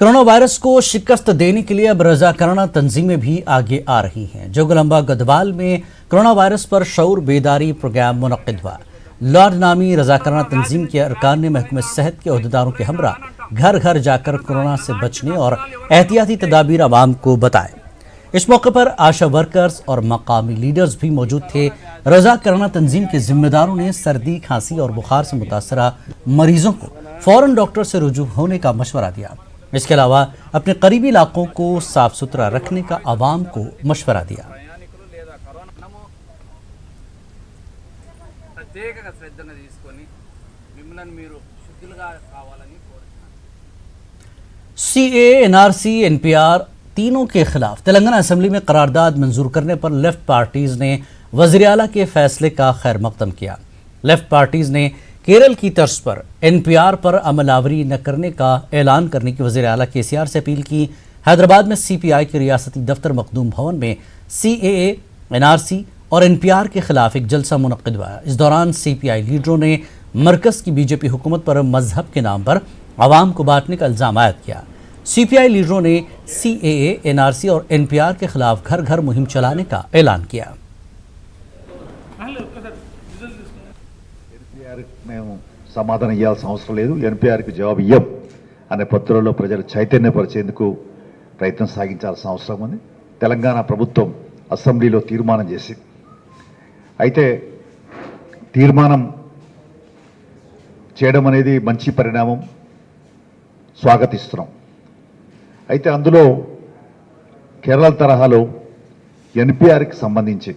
Corona virus को शिकस्त देने के लिए अब रजाकाराना तंजीमें भी आगे आ रही हैं। जोगलंबा गदवाल में कोरोना वायरस पर शऊर बेदारी प्रोग्राम मुनक्किद हुआ। लॉर्ड नामी रजाकाराना तंजीम के अरकान ने महकमे सेहत के अहदेदारों के हमरा घर घर जाकर कोरोना से बचने और एहतियाती तदाबीर आवाम को बताए। इस मौके पर आशा वर्कर्स और मकामी लीडर्स भी मौजूद थे। रजाकाराना तंजीम के जिम्मेदारों ने सर्दी, खांसी और बुखार से मुतासरा मरीजों को फौरन डॉक्टर से रुजू होने का मशवरा दिया। इसके अलावा अपने करीबी इलाकों को साफ सुथरा रखने का आवाम को मशवरा दिया। CAA, NRC, NPR तीनों के खिलाफ तेलंगाना असेंबली में करारदाद मंजूर करने पर लेफ्ट पार्टीज ने वज़ीर आला के फैसले का खैर मकदम किया। लेफ्ट पार्टीज ने केरल की तर्ज पर NPR पर अमलावरी न करने का ऐलान करने की वज़ीर आला KCR से अपील की। हैदराबाद में CPI के रियासती दफ्तर मखदूम भवन में CAA, NRC और NPR के खिलाफ एक जलसा मुनक्किद हुआ। इस दौरान CPI लीडरों ने मरकज की BJP हुकूमत पर मजहब के नाम पर आवाम को बांटने का इल्ज़ाम आयद किया। CPI लीडरों ने CAA, NRC और NPR के खिलाफ घर घर मुहिम चलाने का ऐलान किया। మేము సమాధానం ఇవ్వాల్సిన అవసరం లేదు, ఎన్పిఆర్కి జవాబు ఇవ్వం అనే పత్రంలో ప్రజలు చైతన్యపరిచేందుకు ప్రయత్నం సాగించాల్సిన అవసరం ఉంది. తెలంగాణ ప్రభుత్వం అసెంబ్లీలో తీర్మానం చేసింది. అయితే తీర్మానం చేయడం అనేది మంచి పరిణామం, స్వాగతిస్తున్నాం. అయితే అందులో కేరళ తరహాలో ఎన్పిఆర్కి సంబంధించి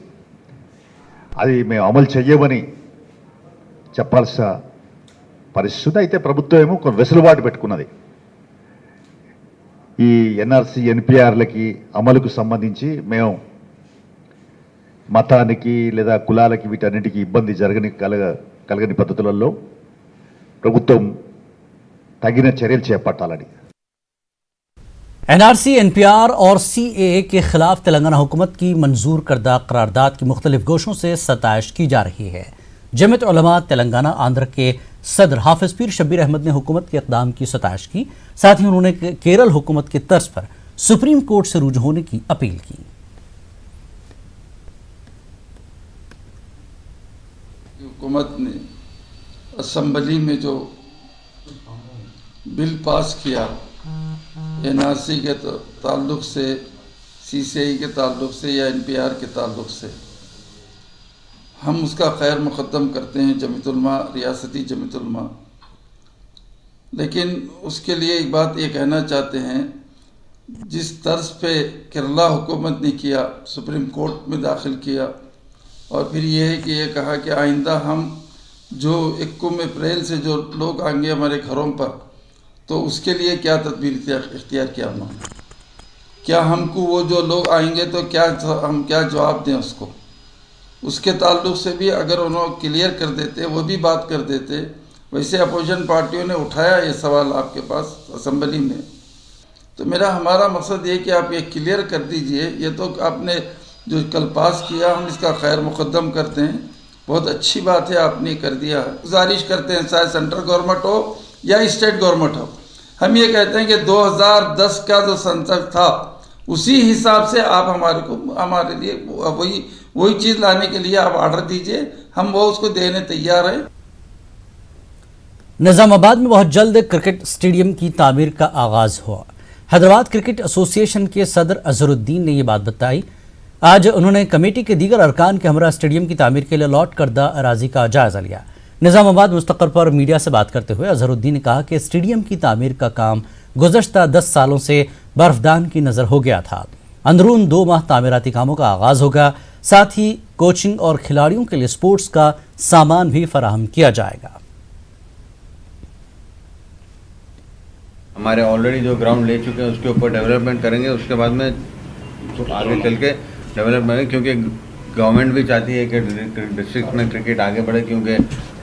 అది మేము అమలు చెయ్యమని చెప్పాల్సిన పరిస్థితి. అయితే ప్రభుత్వం ఏమో కొన్ని వెసులుబాటు పెట్టుకున్నది. ఈ NRC, NPRలకి అమలుకు సంబంధించి మేము మతానికి లేదా కులాలకి వీటన్నిటికీ ఇబ్బంది కలగని పద్ధతులలో ప్రభుత్వం తగిన చర్యలు చేపట్టాలని। NRC, NPR और CAA के खिलाफ तेलंगाना हुकूमत की मंजूर करदा करारदाद की मुख्तलिफ गोशों से सताइश की जा रही है। जमीयत उलमा तेलंगाना आंध्र के सदर हाफिज पीर शब्बीर अहमद ने हुकूमत के इक़दाम की सताइश की। साथ ही उन्होंने केरल हुकूमत के तर्ज पर सुप्रीम कोर्ट से रुजू होने की अपील की। हुकूमत ने असेंबली में जो बिल पास किया NRC के ताल्लुक से, CCI के ताल्लुक से या NPR के ताल्लुक से, हम उसका खैर मुक़द्दम करते हैं जमीयत उलमा, रियासती जमीयत उलमा। लेकिन उसके लिए एक बात ये कहना चाहते हैं, जिस तर्ज पे केरला हुकूमत ने किया, सुप्रीम कोर्ट में दाखिल किया और फिर ये है कि ये कहा कि आइंदा हम जो 1 अप्रैल से जो लोग आएंगे हमारे घरों पर, तो उसके लिए क्या तदबीर इख्तियार किया उन्होंने। क्या हमको वो जो लोग आएंगे तो हम क्या जवाब दें उसको, उसके ताल्लुक से भी अगर उन्होंने क्लियर कर देते, वो भी बात कर देते। वैसे अपोजिशन पार्टियों ने उठाया ये सवाल आपके पास असेंबली में, तो हमारा मकसद ये कि आप ये क्लियर कर दीजिए। ये तो आपने जो कल पास किया, हम इसका खैर मुक़द्दम करते हैं, बहुत अच्छी बात है आपने कर दिया। गुजारिश करते हैं चाहे सेंट्रल गवर्नमेंट हो या स्टेट गवर्नमेंट हो, हम ये कहते हैं कि 2010 का जो सेंसस था उसी हिसाब से आप हमारे लिए वही चीज़ लाने के लिए आप ऑर्डर दीजिए, हम वो उसको देने तैयार हैं। निजामाबाद में बहुत जल्द क्रिकेट स्टेडियम की तामीर का आगाज हुआ। हैदराबाद क्रिकेट एसोसिएशन के सदर अजहरुद्दीन ने ये बात बताई। आज उन्होंने कमेटी के दीगर अरकान के हमरा स्टेडियम की तामीर के लिए लॉट करदा अराजी का जायजा लिया। निजामाबाद मुस्तक़र पर मीडिया से बात करते हुए अजहरुद्दीन ने कहा कि स्टेडियम की तामीर का काम गुज़श्ता 10 सालों से बर्फदान की नज़र हो गया था। अंदरून 2 माह तामीराती कामों का आगाज़ होगा। साथ ही कोचिंग और खिलाड़ियों के लिए स्पोर्ट्स का सामान भी फराहम किया जाएगा। हमारे ऑलरेडी जो ग्राउंड ले चुके हैं उसके ऊपर डेवलपमेंट करेंगे, उसके बाद में आगे चल के डेवलपमेंट, क्योंकि गवर्नमेंट भी चाहती है कि डिस्ट्रिक्ट में क्रिकेट आगे बढ़े, क्योंकि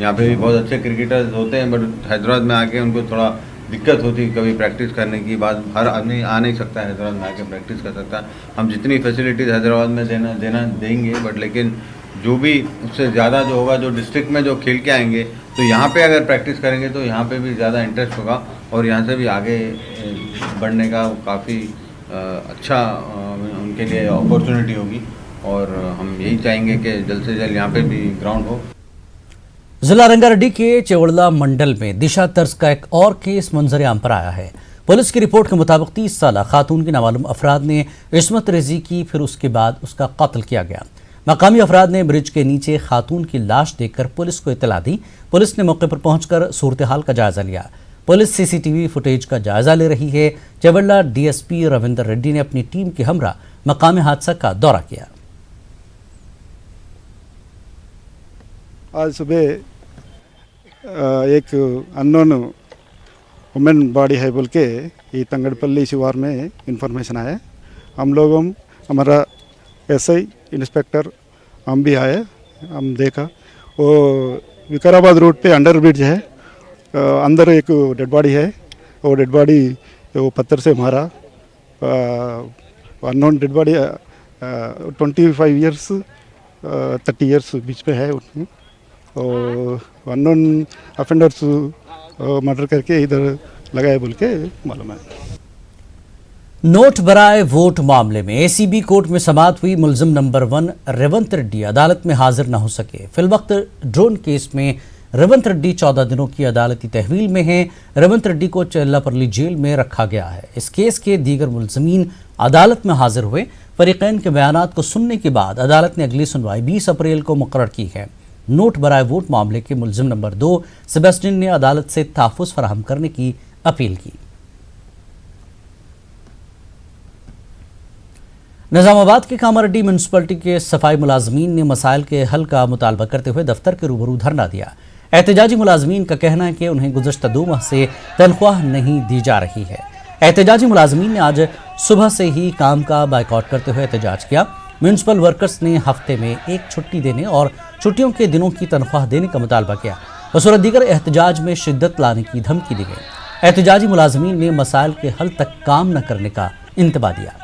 यहाँ पे भी बहुत अच्छे क्रिकेटर्स होते हैं, बट हैदराबाद में आके उनको थोड़ा दिक्कत होती है कभी प्रैक्टिस करने की। बात हर आदमी आ नहीं सकता हैदराबाद में आके प्रैक्टिस कर सकता। हम जितनी फैसिलिटीज़ हैदराबाद में देंगे, बट लेकिन जो भी उससे ज़्यादा जो होगा, जो डिस्ट्रिक्ट में जो खेल के आएंगे, तो यहाँ पे अगर प्रैक्टिस करेंगे तो यहाँ पे भी ज़्यादा इंटरेस्ट होगा और यहाँ से भी आगे बढ़ने का काफ़ी अच्छा उनके लिए अपॉर्चुनिटी होगी। और हम यही चाहेंगे कि जल्द से जल्द यहाँ पे भी ग्राउंड हो। जिला रंगारेड्डी के चेवड़ला मंडल में दिशा तर्ज का एक और केस मंजर आम पर आया है। पुलिस की रिपोर्ट के मुताबिक 30 साल खातून की नामालूम अफराद ने इस्मत रेजी की, फिर उसके बाद उसका कत्ल किया गया। मकामी अफराद ने ब्रिज के नीचे खातून की लाश देखकर पुलिस को इत्तला दी। पुलिस ने मौके पर पहुंचकर सूरत हाल का जायजा लिया। पुलिस सीसीटीवी फुटेज का जायजा ले रही है। चेवड़ला डीएसपी रविंदर रेड्डी ने अपनी टीम के हमरा मकामी हादसा का दौरा किया। आज सुबह एक अननोन वुमेन बॉडी है बोल के ये तंगड़पल्ली शिवार में इंफॉर्मेशन आया। हम लोग हमारा एसआई इंस्पेक्टर हम भी आए, हम देखा वो विकाराबाद रोड पे अंडर ब्रिज है, अंदर एक डेड बॉडी है। वो डेड बॉडी वो पत्थर से मारा, unknown dead body 25 years 30 years बीच में है। और अननोन अफेंडर्स मर्डर करके इधर लगाए बोल के मालूम है। नोट बराए वोट मामले में एसीबी कोर्ट में समाअत हुई। मुलजिम नंबर 1 रेवंत रेड्डी अदालत में हाजिर न हो सके। फिलवक्त ड्रोन केस में रेवंत रेड्डी 14 दिनों की अदालती तहवील में है। रेवंत रेड्डी को चेल्लापल्ली जेल में रखा गया है। इस केस के दीगर मुलजमीन अदालत में हाजिर हुए। फरीकैन के बयानात को सुनने के बाद अदालत ने अगली सुनवाई 20 अप्रैल को मुकर्रर की है। नोट बराए वोट मामले के मुलजिम नंबर 2 सेबेस्टियन ने अदालत से तहफ़्फ़ुज़ फराहम करने की अपील की। निजामाबाद के कामारेड्डी म्यूनसिपलिटी के सफाई मुलाजमीन ने मसाइल के हल का मुतालबा करते हुए दफ्तर के रूबरू धरना दिया। एहतजाजी मुलाजमीन का कहना है कि उन्हें गुज़श्ता 2 माह से तनख्वाह नहीं दी जा रही है। एहतजाजी मुलाजमीन ने आज सुबह से ही काम का बाइकआउट करते हुए एहतजाज किया। म्यूनसिपल वर्कर्स ने हफ्ते में 1 छुट्टी देने और छुट्टियों के दिनों की तनख्वाह देने का मुतालबा किया। बसूरत दीगर एहतजाज में शिद्दत लाने की धमकी दी गई। एहतजाजी मुलाजमीन ने मसाइल के हल तक काम न करने का इंतबा दिया।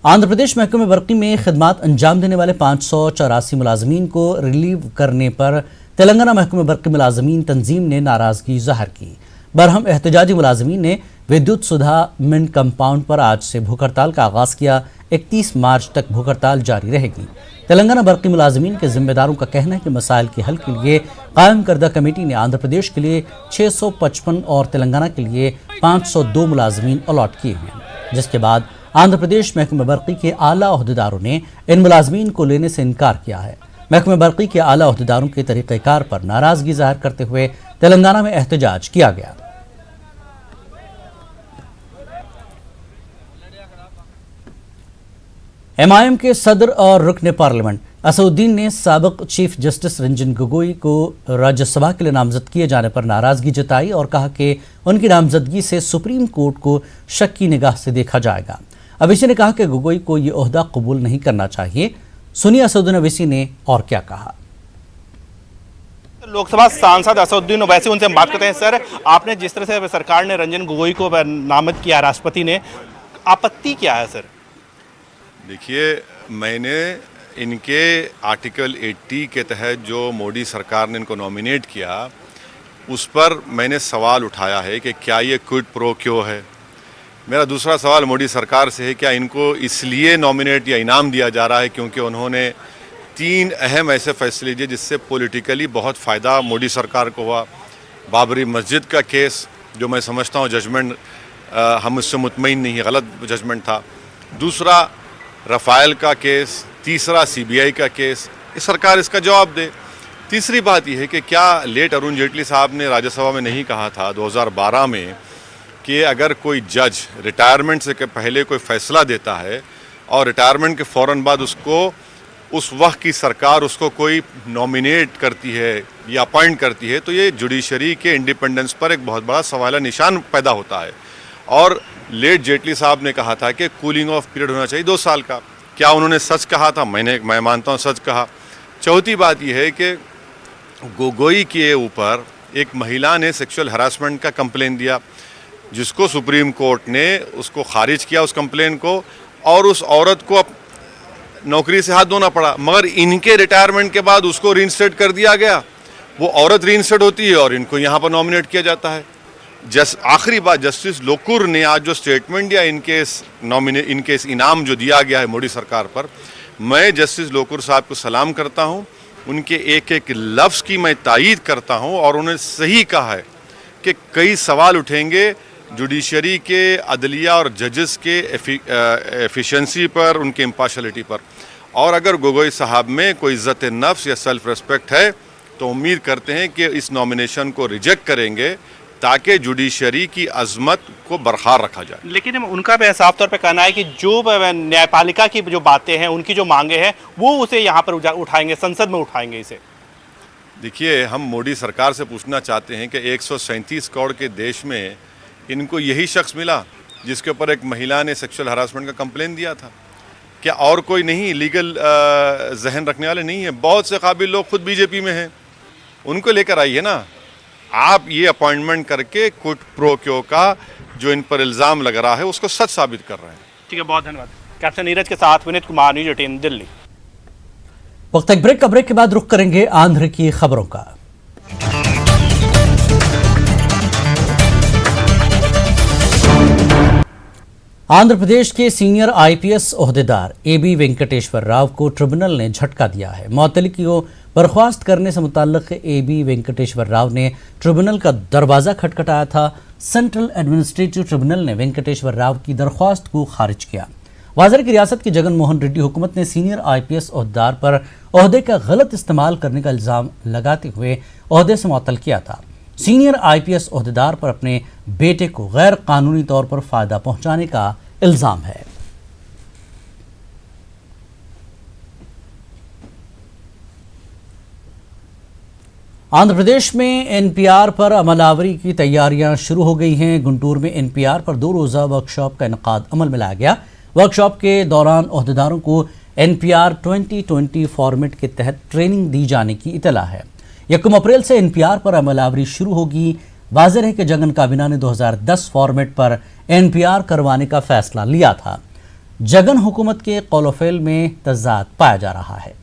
आंध्र प्रदेश महकमे बरक़ी में खिदमात अंजाम देने वाले 584 मुलाजमीन को रिलीव करने पर तेलंगाना महकमे बरक़ी मुलाजमीन तंजीम ने नाराजगी जाहिर की। बरहम एहतजाजी मुलाजमीन ने विद्युत सुधा मिंट कंपाउंड पर आज से भूख हड़ताल का आगाज किया। 31 मार्च तक भूख हड़ताल जारी रहेगी। तेलंगाना बरक़ी मुलाजमीन के जिम्मेदारों का कहना है कि मसाइल के हल के लिए कायम करदा कमेटी ने आंध्र प्रदेश के लिए 655 और तेलंगाना के लिए 502 मुलाजमीन अलॉट किए हैं, जिसके बाद आंध्र प्रदेश महकमे बरक़ी के आला ओहदेदारों ने इन मुलाजमीन को लेने से इनकार किया है। महकमे बरक़ी के आला ओहदेदारों के तरीक़ेकार पर नाराजगी जाहिर करते हुए तेलंगाना में एहतजाज किया गया। एमआईएम के सदर और रुकन पार्लियामेंट असदुद्दीन ने साबिक़ चीफ जस्टिस रंजन गोगोई को राज्यसभा के लिए नामजद किए जाने पर नाराजगी जताई और कहा कि उनकी नामजदगी से सुप्रीम कोर्ट को शक की निगाह से देखा जाएगा। अवैसी ने कहा कि गोगोई को यह ओहदा कबूल नहीं करना चाहिए। सुनिए असदुद्दीन अवैसी ने और क्या कहा। लोकसभा सांसद असदुद्दीन ओवैसी, उनसे हम बात करते हैं। सर, आपने जिस तरह से सरकार ने रंजन गोगोई को नामजद किया, राष्ट्रपति ने, आपत्ति क्या है सर? देखिए, मैंने इनके आर्टिकल 80 के तहत जो मोदी सरकार ने इनको नॉमिनेट किया, उस पर मैंने सवाल उठाया है कि क्या ये क्विड प्रो क्यो है। मेरा दूसरा सवाल मोदी सरकार से है, क्या इनको इसलिए नॉमिनेट या इनाम दिया जा रहा है क्योंकि उन्होंने 3 अहम ऐसे फैसले लिए जिससे पॉलिटिकली बहुत फ़ायदा मोदी सरकार को हुआ। बाबरी मस्जिद का केस, जो मैं समझता हूँ जजमेंट हम उससे मुतमईन नहीं, गलत जजमेंट था। दूसरा रफ़ाइल का केस, तीसरा सीबीआई का केस। इस सरकार इसका जवाब दे। तीसरी बात यह है कि क्या लेट अरुण जेटली साहब ने राज्यसभा में नहीं कहा था 2012 में कि अगर कोई जज रिटायरमेंट से पहले कोई फ़ैसला देता है और रिटायरमेंट के फ़ौरन बाद उसको उस वक्त की सरकार उसको कोई नॉमिनेट करती है या अपॉइंट करती है, तो ये जुडिशरी के इंडिपेंडेंस पर एक बहुत बड़ा सवाल निशान पैदा होता है। और लेट जेटली साहब ने कहा था कि कूलिंग ऑफ पीरियड होना चाहिए 2 साल का। क्या उन्होंने सच कहा था? मैं मानता हूँ सच कहा। चौथी बात यह है कि गोगोई के ऊपर एक महिला ने सेक्सुअल हरासमेंट का कंप्लेन दिया, जिसको सुप्रीम कोर्ट ने उसको खारिज किया उस कंप्लेन को, और उस औरत को नौकरी से हाथ धोना पड़ा, मगर इनके रिटायरमेंट के बाद उसको रीइंस्टेट कर दिया गया। वो औरत रीइंस्टेट होती है और इनको यहाँ पर नॉमिनेट किया जाता है। आखिरी बात, जस्टिस लोकुर ने आज जो स्टेटमेंट दिया इनके इस इनाम जो दिया गया है मोदी सरकार पर, मैं जस्टिस लोकुर साहब को सलाम करता हूँ। उनके एक एक लफ्ज़ की मैं तायीद करता हूँ और उन्होंने सही कहा है कि कई सवाल उठेंगे जुडिशरी के, अदलिया और जजेस के एफिशिएंसी पर, उनके इम्पार्शलिटी पर। और अगर गोगोई साहब में कोई इज़्ज़त नफ्स या सेल्फ रिस्पेक्ट है तो उम्मीद करते हैं कि इस नॉमिनेशन को रिजेक्ट करेंगे ताकि जुडिशरी की अजमत को बरकरार रखा जाए। लेकिन उनका भी साफ तौर पे कहना है कि जो न्यायपालिका की जो बातें हैं, उनकी जो मांगे हैं, वो उसे यहाँ पर उठाएंगे, संसद में उठाएंगे इसे। देखिए, हम मोदी सरकार से पूछना चाहते हैं कि 137 करोड़ के देश में इनको यही शख्स मिला जिसके ऊपर एक महिला ने सेक्सुअल हरासमेंट का कंप्लेन दिया था। क्या और कोई नहीं लीगल जहन रखने वाले नहीं है? बहुत से काबिल लोग खुद बीजेपी में हैं, उनको लेकर आइए ना। आप ये अपॉइंटमेंट करके कुट प्रो क्यों का जो इन पर इल्ज़ाम लग रहा है उसको सच साबित कर रहे हैं। ठीक है, बहुत धन्यवाद। कैप्टन नीरज के साथ विनीत कुमार, न्यूज़ 18 दिल्ली। वक्त एक ब्रेक के बाद रुख करेंगे आंध्र की खबरों का। आंध्र प्रदेश के सीनियर आईपीएस ओहदेदार एबी वेंकटेश्वर राव को ट्रिब्यूनल ने झटका दिया है। मुअत्तली को बर्खास्त करने से मुताल्लिक एबी वेंकटेश्वर राव ने ट्रिब्यूनल का दरवाज़ा खटखटाया था। सेंट्रल एडमिनिस्ट्रेटिव ट्रिब्यूनल ने वेंकटेश्वर राव की दरख्वास्त को खारिज किया। वाज़र की रियासत की जगन मोहन रेड्डी हुकूमत ने सीनियर आईपीएस ओहदेदार पर ओहदे का गलत इस्तेमाल करने का इल्ज़ाम लगाते हुए ओहदे से मुअत्तल किया था। सीनियर आईपीएस ओहदेदार पर अपने बेटे को गैर कानूनी तौर पर फ़ायदा पहुंचाने का इल्ज़ाम है। आंध्र प्रदेश में एनपीआर पर अमलावरी की तैयारियां शुरू हो गई हैं। गुंटूर में एनपीआर पर 2 रोज़ा वर्कशॉप का इनकाद अमल में लाया गया। वर्कशॉप के दौरान ओहदेदारों को एनपीआर 2020 फॉर्मेट के तहत ट्रेनिंग दी जाने की इतला है। 1 अप्रैल से एनपीआर पर अमलावरी शुरू होगी। वाज़ेह है कि जगन काबीना ने 2010 फॉर्मेट पर एनपीआर करवाने का फैसला लिया था। जगन हुकूमत के कौल-ओ-फ़ेल में तज़ाद पाया जा रहा है।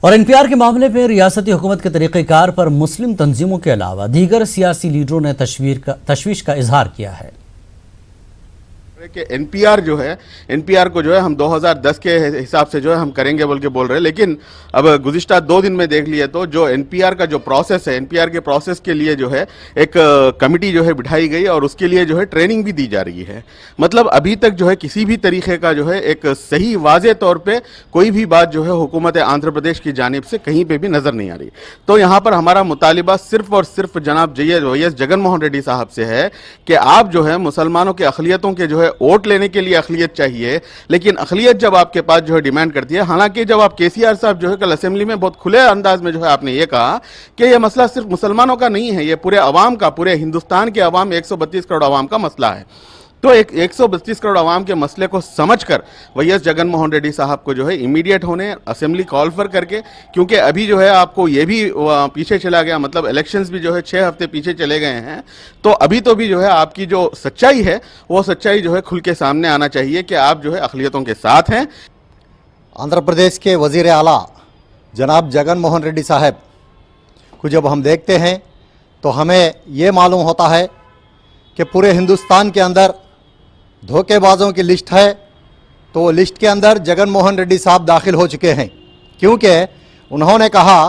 और एनपीआर के मामले में रियासती हुकूमत के तरीक़ेकार पर मुस्लिम तंजीमों के अलावा दीगर सियासी लीडरों ने तशवीश का इजहार किया है कि एनपीआर जो है, एनपीआर को जो है हम 2010 के हिसाब से जो है हम करेंगे बोल के बोल रहे हैं। लेकिन अब गुज़िश्ता 2 दिन में देख लिए तो जो एनपीआर का जो प्रोसेस है, एनपीआर के प्रोसेस के लिए जो है एक कमिटी जो है बिठाई गई और उसके लिए जो है ट्रेनिंग भी दी जा रही है। मतलब अभी तक जो है किसी भी तरीके का जो है एक सही वाज़े तौर पर कोई भी बात जो है हुकूमत आंध्र प्रदेश की जानिब से कहीं पर भी नज़र नहीं आ रही। तो यहाँ पर हमारा मुतालिबा सिर्फ और सिर्फ जनाब वाईएस जगन मोहन रेड्डी साहब से है कि आप जो है मुसलमानों के अक़लियतों के जो है वोट लेने के लिए अक़लियत चाहिए, लेकिन अक़लियत जब आपके पास जो है डिमांड करती है, हालांकि जब आप केसीआर साहब जो है कल असेंबली में बहुत खुले अंदाज में जो है आपने ये कहा कि ये मसला सिर्फ मुसलमानों का नहीं है, ये पूरे अवाम का, पूरे हिंदुस्तान के अवाम 132 करोड़ अवाम का मसला है। तो एक 132 करोड़ अवाम के मसले को समझकर वाईएस जगन मोहन रेड्डी साहब को जो है इमीडिएट होने असेंबली कॉल पर करके, क्योंकि अभी जो है आपको ये भी पीछे चला गया, मतलब इलेक्शंस भी जो है 6 हफ्ते पीछे चले गए हैं। तो अभी तो भी जो है आपकी जो सच्चाई है वो सच्चाई जो है खुल के सामने आना चाहिए कि आप जो है अक़लियतों के साथ हैं। आंध्र प्रदेश के वज़ीर आला जनाब जगन मोहन रेड्डी साहब को जब हम देखते हैं तो हमें ये मालूम होता है कि पूरे हिंदुस्तान के अंदर धोखेबाजों की लिस्ट है, तो वो लिस्ट के अंदर जगन मोहन रेड्डी साहब दाखिल हो चुके हैं, क्योंकि उन्होंने कहा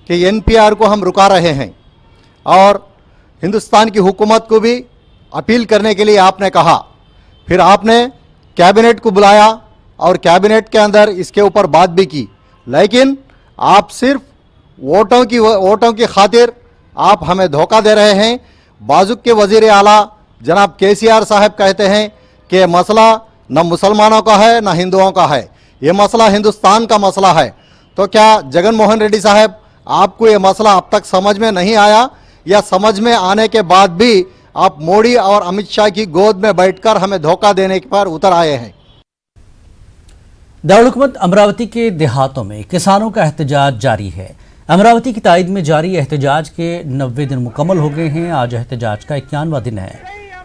कि एनपीआर को हम रुका रहे हैं और हिंदुस्तान की हुकूमत को भी अपील करने के लिए आपने कहा। फिर आपने कैबिनेट को बुलाया और कैबिनेट के अंदर इसके ऊपर बात भी की, लेकिन आप सिर्फ वोटों की खातिर आप हमें धोखा दे रहे हैं। बाजुक के वज़ीर आला जनाब केसीआर साहब कहते हैं कि मसला न मुसलमानों का है न हिंदुओं का है, ये मसला हिंदुस्तान का मसला है। तो क्या जगन मोहन रेड्डी साहब आपको ये मसला अब तक समझ में नहीं आया, या समझ में आने के बाद भी आप मोदी और अमित शाह की गोद में बैठकर हमें धोखा देने पर उतर आए हैं। दारुल हुकूमत अमरावती के देहातों में किसानों का एहतजाज जारी है। अमरावती की तायद में जारी एहतजाज के 90 दिन मुकम्मल हो गए हैं। आज एहतजाज का 91वां दिन है।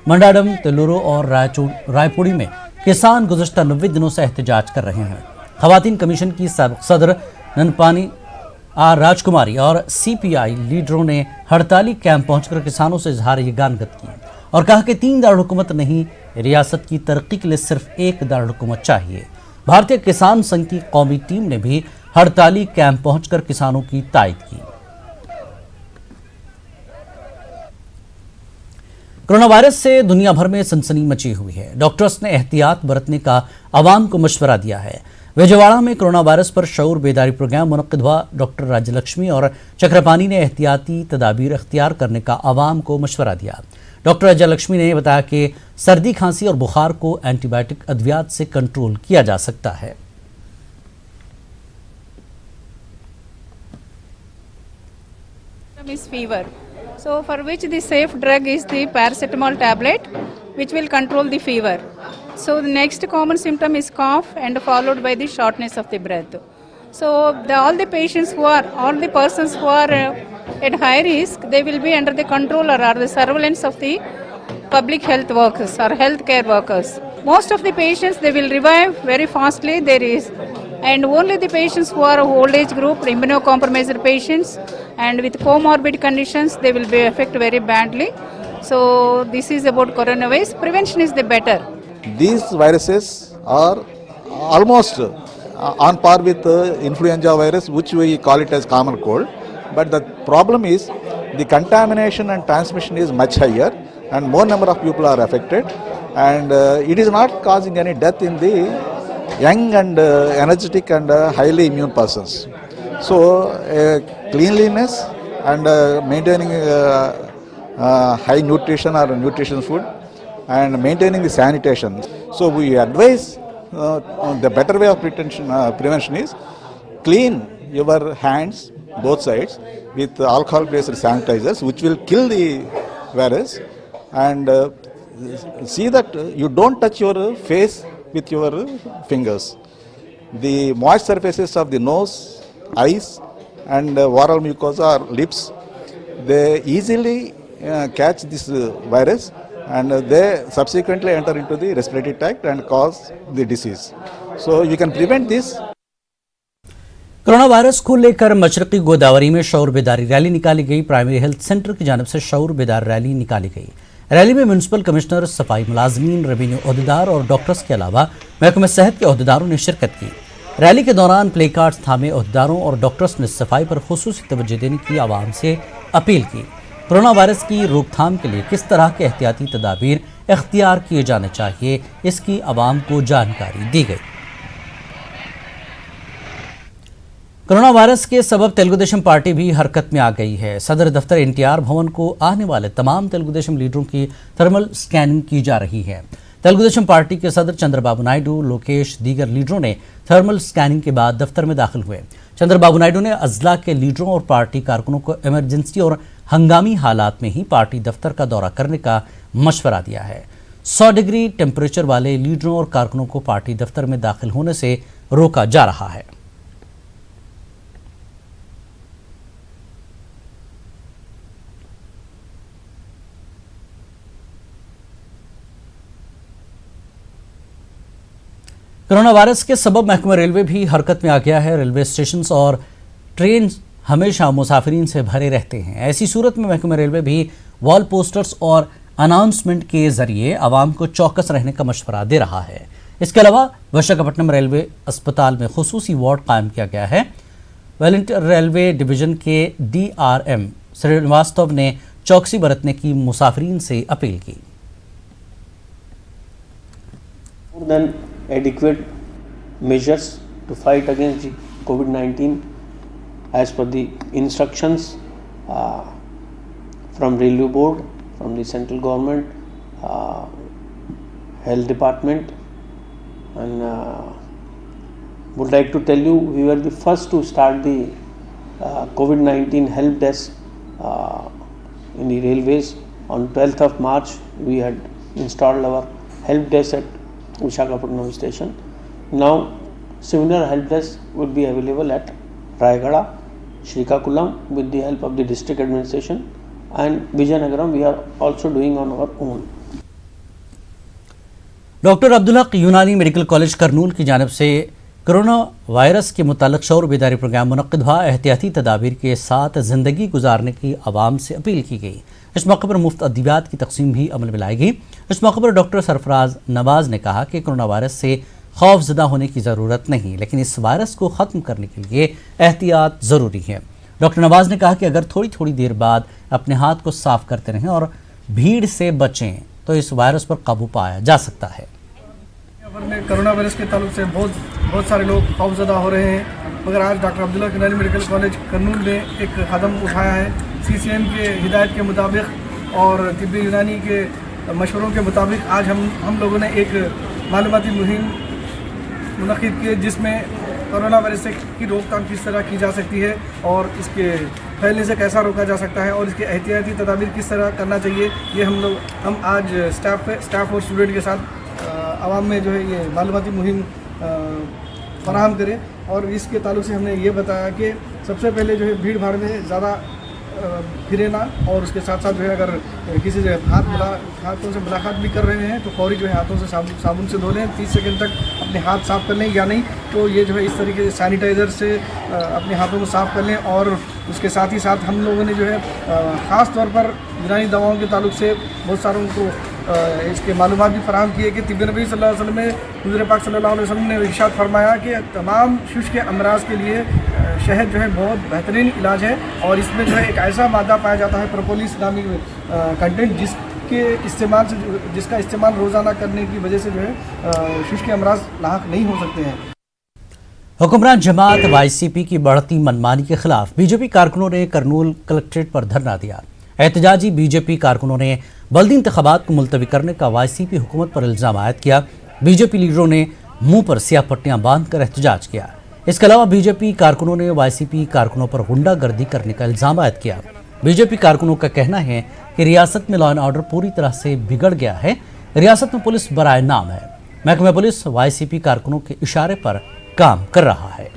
मंडाडम, तेलुरु और रायपुरी में किसान गुज़श्ता 90 दिनों से एहतजाज कर रहे हैं। खवातीन कमीशन की सदर ननपानी आर राजकुमारी और CPI लीडरों ने हड़ताली कैंप पहुंचकर किसानों से इजहार यगानत की और कहा कि 3 दारुल हुकूमत नहीं, रियासत की तरक्की के लिए सिर्फ 1 दारुल हुकूमत चाहिए। भारतीय किसान संघ की कौमी टीम ने भी हड़ताली कैंप पहुंचकर किसानों की तायद की। कोरोना वायरस से दुनिया भर में सनसनी मची हुई है। डॉक्टर्स ने एहतियात बरतने का आवाम को मशवरा दिया है। विजयवाड़ा में कोरोना वायरस पर शऊर बेदारी प्रोग्राम मुनक्किद हुआ। डॉक्टर राज्यलक्ष्मी और चक्रपाणी ने एहतियाती तदाबीर अख्तियार करने का आवाम को मशवरा दिया। डॉक्टर राज्यलक्ष्मी ने बताया कि सर्दी, खांसी और बुखार को एंटीबायोटिक अद्वियात से कंट्रोल किया जा सकता है। Is fever, so for which the safe drug is the paracetamol tablet, which will control the fever. So the next common symptom is cough and followed by the shortness of the breath. So all the patients all the persons who are at high risk, they will be under the control or the surveillance of the public health workers or healthcare workers. Most of the patients, they will revive very fastly. And only the patients who are old age group, immunocompromised patients and with comorbid conditions, they will be affected very badly. So this is about coronavirus. Prevention is the better. These viruses are almost on par with influenza virus, which we call it as common cold. But the problem is the contamination and transmission is much higher and more number of people are affected, and it is not causing any death in the young and energetic and highly immune persons. So cleanliness and maintaining high nutrition or nutritious food and maintaining the sanitation. So we advise the better way of prevention is clean your hands both sides with alcohol based sanitizers, which will kill the virus, and see that you don't touch your face with your fingers. The moist surfaces of the nose, eyes and oral mucosa or lips, they easily catch this virus and they subsequently enter into the respiratory tract and cause the disease. So you can prevent this. Corona virus को लेकर मशरकी गोदावरी में शऊर बेदारी rally निकाली गई। Primary health centre की जानिब से शऊर बेदार rally निकाली गई। रैली में म्यूनसिपल कमिश्नर, सफाई मुलाजमीन, रेवेन्यू ओहदेदार और डॉक्टर्स के अलावा महकमे सेहत के ओहदेदारों ने शिरकत की। रैली के दौरान प्ले कार्ड्स थामे ओहदेदारों और डॉक्टर्स ने सफाई पर खुसूसी तवज्जो देने की आवाम से अपील की। कोरोना वायरस की रोकथाम के लिए किस तरह के एहतियाती तदाबीर इख्तियार किए जाने चाहिए, इसकी आवाम को जानकारी दी गई। कोरोना वायरस के सबब तेलुगुदेशम पार्टी भी हरकत में आ गई है। सदर दफ्तर NTR भवन को आने वाले तमाम तेलुगुदेशम लीडरों की थर्मल स्कैनिंग की जा रही है। तेलुगुदेशम पार्टी के सदर चंद्रबाबू नायडू, लोकेश, दीगर लीडरों ने थर्मल स्कैनिंग के बाद दफ्तर में दाखिल हुए। चंद्रबाबू नायडू ने अजला के लीडरों और पार्टी कारकुनों को इमरजेंसी और हंगामी हालात में ही पार्टी दफ्तर का दौरा करने का मशवरा दिया है। 100 डिग्री टेम्परेचर वाले लीडरों और कारकुनों को पार्टी दफ्तर में दाखिल होने से रोका जा रहा है। कोरोना वायरस के सबब महकमा रेलवे भी हरकत में आ गया है। रेलवे स्टेशन और ट्रेन हमेशा मुसाफिरीन से भरे रहते हैं। ऐसी सूरत में महकमा रेलवे भी वॉल पोस्टर्स और अनाउंसमेंट के जरिए आवाम को चौकस रहने का मशवरा दे रहा है। इसके अलावा विशाखापट्टनम रेलवे अस्पताल में खुसूसी वार्ड कायम किया गया है। वॉलंटियर रेलवे डिवीजन के DRM श्रीवास्तव ने चौकसी बरतने की मुसाफिरीन से अपील की। Adequate measures to fight against COVID-19 as per the instructions from Railway Board, from the central government, health department, and would like to tell you we were the first to start the COVID-19 help desk in the railways On 12th of March, we had installed our help desk at Visakhapatnam station. Now, similar help desk would be available at Rayagada, Srikakulam with the help of the district administration, and Vijayanagaram we are also doing on our own. Doctor Abdul Haq यूनानी medical college Kurnool की जानिब से corona virus के मुताल्लिक़ शऊर बेदारी programme मुनक़्क़िद हुआ। एहतियाती तदाबीर के साथ ज़िंदगी गुजारने की आवाम से अपील की गई। इस मौके पर मुफ्त अद्वियात की तकसीम भी अमल में लाई गई। इस मौके पर डॉक्टर सरफराज नवाज ने कहा कि कोरोना वायरस से खौफजदा होने की ज़रूरत नहीं, लेकिन इस वायरस को ख़त्म करने के लिए एहतियात ज़रूरी है। डॉक्टर नवाज ने कहा कि अगर थोड़ी थोड़ी देर बाद अपने हाथ को साफ करते रहें और भीड़ से बचें तो इस वायरस पर काबू पाया जा सकता है। में कोरोना वायरस के ताल्लुक से बहुत सारे लोग खौफजदा हो रहे हैं, मगर आज डॉक्टर अब्दुल हक यूनानी मेडिकल कॉलेज करनूल ने एक कदम उठाया है। CCM के हिदायत के मुताबिक और तिब्बी यूनानी के मशवरों के मुताबिक आज हम लोगों ने एक मालूमाती मुहिम मुनक़्क़िद की, जिसमें कोरोना वायरस की रोकथाम किस तरह की जा सकती है और इसके फैलने से कैसा रोका जा सकता है और इसके एहतियाती तदाबीर किस तरह करना चाहिए, ये हम आज स्टाफ और स्टूडेंट के साथ आवाम में जो है ये मालूमाती मुहिम फराहम करें। और इसके ताल्लुक से हमने ये बताया कि सबसे पहले जो है भीड़ भाड़ में ज़्यादा फिरे ना, और उसके साथ साथ जो है अगर किसी से हाथों से मुलाकात भी कर रहे हैं तो फौरी जो है हाथों से साबुन से धो लें, 30 सेकंड तक अपने हाथ साफ़ कर लें, या नहीं तो ये जो है इस तरीके से सैनिटाइज़र से अपने हाथों को साफ़ कर लें। और उसके साथ ही साथ हम लोगों ने जो है ख़ास तौर पर यूनानी दवाओं के ताल्लुक से बहुत सारों को इसके मालूमात भी फराहम किए कि तिब्बी नबी सल्लल्लाहु अलैहि वसल्लम में हुज़ूर पाक सल्लल्लाहु अलैहि वसल्लम ने इरशाद फरमाया कि तमाम शुष्क अमराज के लिए शहद जो है बहुत बेहतरीन इलाज है, और इसमें जो है एक ऐसा मादा पाया जाता है प्रोपोलिस नामी कंटेंट जिसका इस्तेमाल रोज़ाना करने की वजह से जो है शुष्क अमराज लाहक नहीं हो सकते हैं। हुक्मरान जमात YCP की बढ़ती मनमानी के खिलाफ बीजेपी कारकुनों ने करनूल कलेक्ट्रेट पर धरना दिया। एहतजाजी बीजेपी कारकुनों ने बल्दी इंतखाबात को मुलतवी करने का YCP हुकूमत पर इल्ज़ाम आयद किया। बीजेपी लीडरों ने मुंह पर स्याह पट्टियां बांधकर एहतजाज किया। इसके अलावा बीजेपी कारकुनों ने YCP कारकुनों पर गुंडागर्दी करने का इल्ज़ाम आयद किया। बीजेपी कारकुनों का कहना है कि रियासत में लॉ एंड ऑर्डर पूरी तरह से बिगड़ गया है। रियासत में पुलिस बराए नाम है। महकमा पुलिस YCP कारकुनों के इशारे पर काम कर रहा है।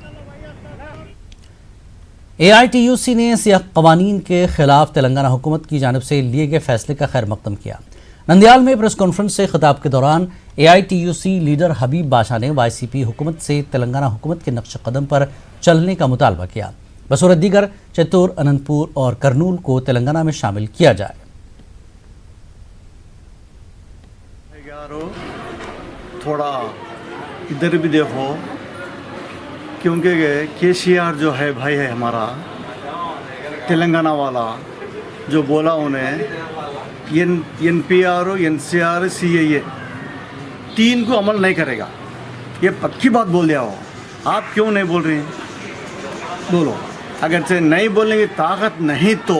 AITUC ने सियाह कवानीन के खिलाफ तेलंगाना हुकूमत की जानिब से लिए गए फैसले का खैर मकदम किया। नंदियाल में प्रेस कॉन्फ्रेंस से खिताब के दौरान AITUC लीडर हबीब बाशा ने YCP हुकूमत से तेलंगाना हुकूमत के नक्श कदम पर चलने का मुतालबा किया। बसूरत दीगर चित्तूर, अनंतपुर और करनूल को तेलंगाना में शामिल किया जाए। थोड़ा इधर भी देखो, क्योंकि KCR जो है भाई है हमारा तेलंगाना वाला, जो बोला उन्हें NPR, NCR, CAA 3 को अमल नहीं करेगा, ये पक्की बात बोल दिया हो। आप क्यों नहीं बोल रहे हैं? बोलो। अगर से नहीं बोलने की ताकत नहीं तो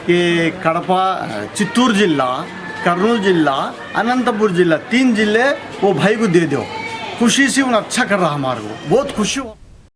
ये कड़पा, चित्तूर जिला, करनूल जिला, अनंतपुर जिला, 3 जिले वो भाई को दे दो। खुशी से उन्हें अच्छा कर रहा हमारे को, बहुत खुशी हो।